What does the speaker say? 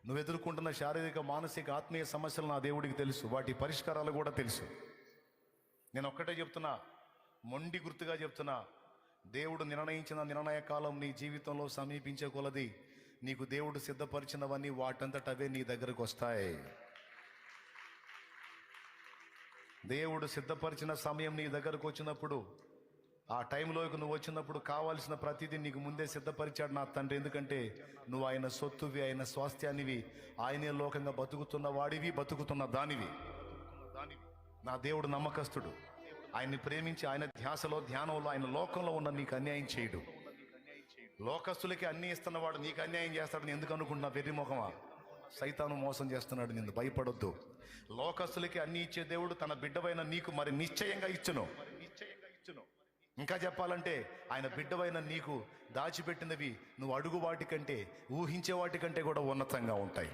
నువ్వు ఎదుర్కొంటున్న శారీరక, మానసిక, ఆత్మీయ సమస్యలు నా దేవుడికి తెలుసు, వాటి పరిష్కారాలు కూడా తెలుసు. నేను ఒక్కటే చెప్తున్నా, మొండి గుర్తుగా చెప్తున్నా, దేవుడు నిర్ణయించిన నిర్ణయ కాలం నీ జీవితంలో సమీపించే కొలది నీకు దేవుడు సిద్ధపరిచినవన్నీ వాటంతట అవే నీ దగ్గరకు వస్తాయి. దేవుడు సిద్ధపరిచిన సమయం నీ దగ్గరకు వచ్చినప్పుడు, ఆ టైంలోకి నువ్వు వచ్చినప్పుడు కావాల్సిన ప్రతిదీ నీకు ముందే సిద్ధపరిచాడు నా తండ్రి. ఎందుకంటే నువ్వు ఆయన సొత్తువి, ఆయన స్వాస్థ్యానివి, ఆయనే లోకంగా బతుకుతున్న వాడివి, బతుకుతున్న దానివి. నా దేవుడు నమ్మకస్తుడు. ఆయన్ని ప్రేమించి ఆయన ధ్యాసలో, ధ్యానంలో, ఆయన లోకంలో ఉన్న నీకు అన్యాయం చేయడు. లోకస్తులకి అన్నీ ఇస్తున్నవాడు నీకు అన్యాయం చేస్తాడని ఎందుకు అనుకుంటున్నా? వెర్రిముఖమా, సైతాను మోసం చేస్తున్నాడు, నిన్ను భయపడొద్దు. లోకస్తులకి అన్ని ఇచ్చే దేవుడు తన బిడ్డవైన నీకు మరి నిశ్చయంగా ఇచ్చును. ఇంకా చెప్పాలంటే ఆయన బిడ్డవైన నీకు దాచిపెట్టినవి నువ్వు అడుగు వాటికంటే, ఊహించే వాటికంటే కూడా ఉన్నతంగా ఉంటాయి.